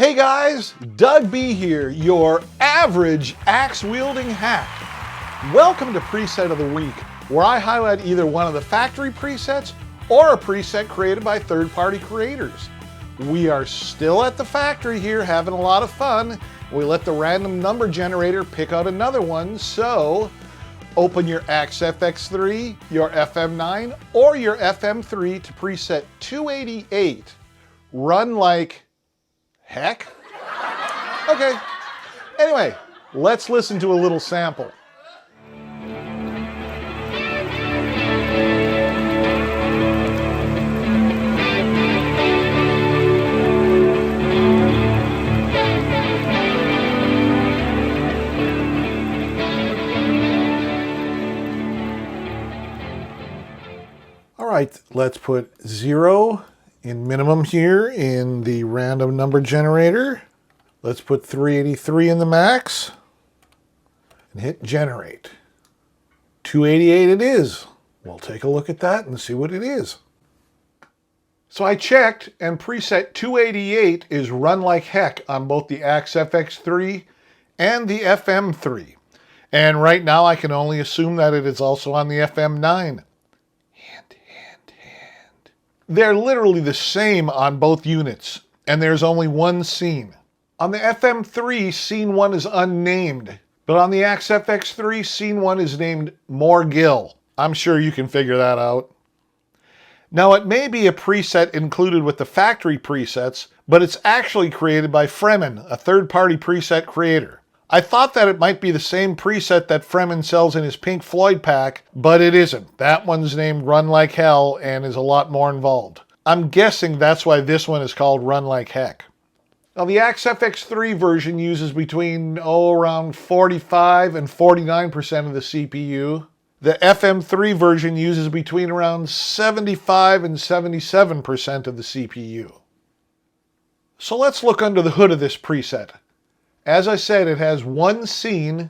Hey guys, Doug B here, your average axe-wielding hack. Welcome to Preset of the Week, where I highlight either one of the factory presets or a preset created by third-party creators. We are still at the factory here, having a lot of fun. We let the random number generator pick out another one, so open your Axe FX3, your FM9, or your FM3 to preset 288. Run like heck? Okay. Anyway, let's listen to a little sample. All right, let's put 0 in minimum here in the random number generator. Let's put 383 in the max and hit generate. 288 it is. We'll take a look at that and see what it is. So I checked, and preset 288 is run like heck on both the Axe FX3 and the FM3. And right now I can only assume that it is also on the FM9. They're literally the same on both units, and there's only one scene. On the FM3, scene 1 is unnamed, but on the Axe FX3, scene 1 is named More Gill. I'm sure you can figure that out. Now, it may be a preset included with the factory presets, but it's actually created by Fremen, a third-party preset creator. I thought that it might be the same preset that Fremen sells in his Pink Floyd pack, but it isn't. That one's named Run Like Hell and is a lot more involved. I'm guessing that's why this one is called Run Like Heck. Now, the Axe FX3 version uses between, around 45 and 49% of the CPU. The FM3 version uses between around 75 and 77% of the CPU. So let's look under the hood of this preset. As I said, it has one scene,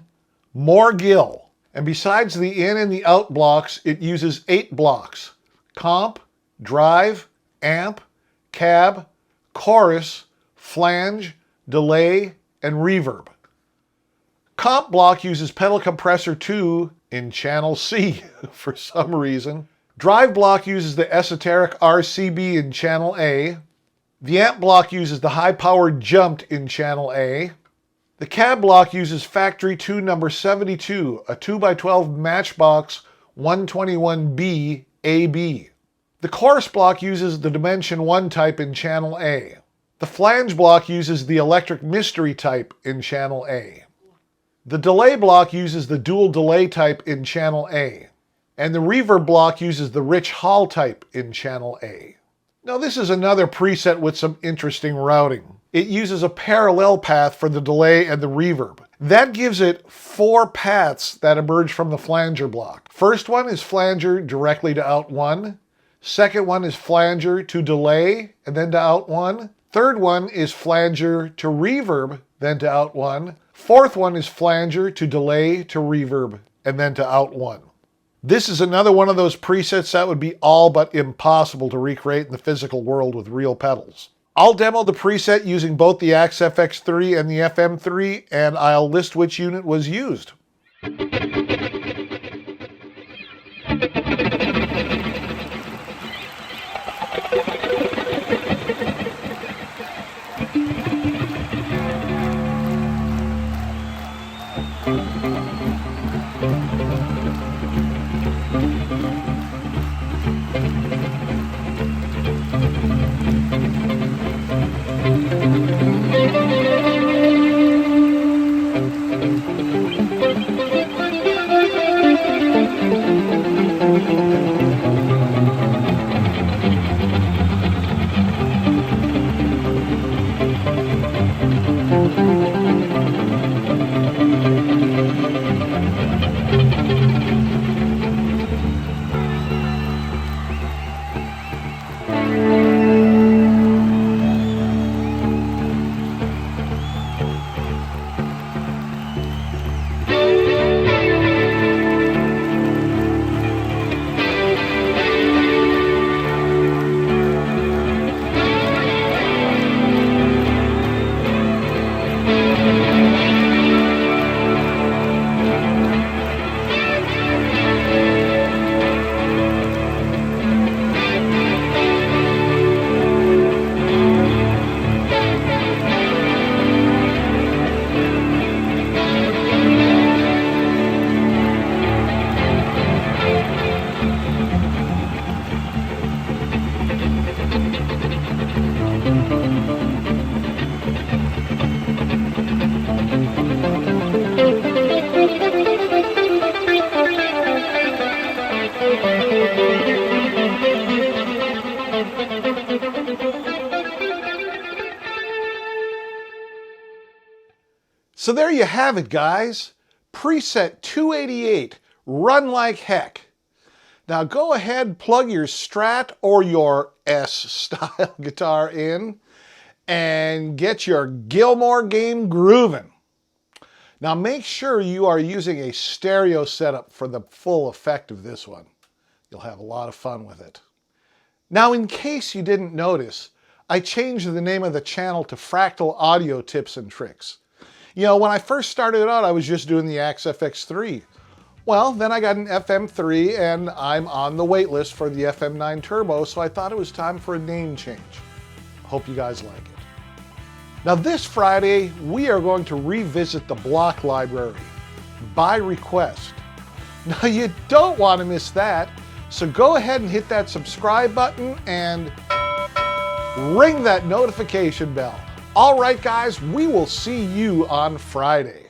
More Gill, and besides the in and the out blocks, it uses 8 blocks: comp, drive, amp, cab, chorus, flange, delay, and reverb. Comp block uses pedal compressor 2 in channel C for some reason. Drive block uses the esoteric RCB in channel A. The amp block uses the high-powered jumped in channel A. The cab block uses factory 2 number 72, a 2x12 matchbox 121B AB. The chorus block uses the dimension 1 type in channel A. The flange block uses the electric mystery type in channel A. The delay block uses the dual delay type in channel A. And the reverb block uses the rich hall type in channel A. Now this is another preset with some interesting routing. It uses a parallel path for the delay and the reverb. That gives it 4 paths that emerge from the flanger block. First one is flanger directly to out 1. Second one is flanger to delay and then to out 1. Third one is flanger to reverb, then to out 1. Fourth one is flanger to delay to reverb, and then to out 1. This is another one of those presets that would be all but impossible to recreate in the physical world with real pedals. I'll demo the preset using both the Axe FX3 and the FM3, and I'll list which unit was used. So there you have it, guys. Preset 288, run like heck. Now go ahead, plug your Strat or your S-style guitar in and get your Gilmour game grooving. Now make sure you are using a stereo setup for the full effect of this one. You'll have a lot of fun with it. Now, in case you didn't notice, I changed the name of the channel to Fractal Audio Tips and Tricks. You know, when I first started out, I was just doing the FX3. Well, then I got an FM3 and I'm on the wait list for the FM9 Turbo, so I thought it was time for a name change. Hope you guys like it. Now this Friday, we are going to revisit the block library by request. Now you don't want to miss that, so go ahead and hit that subscribe button and ring that notification bell. All right, guys, we will see you on Friday.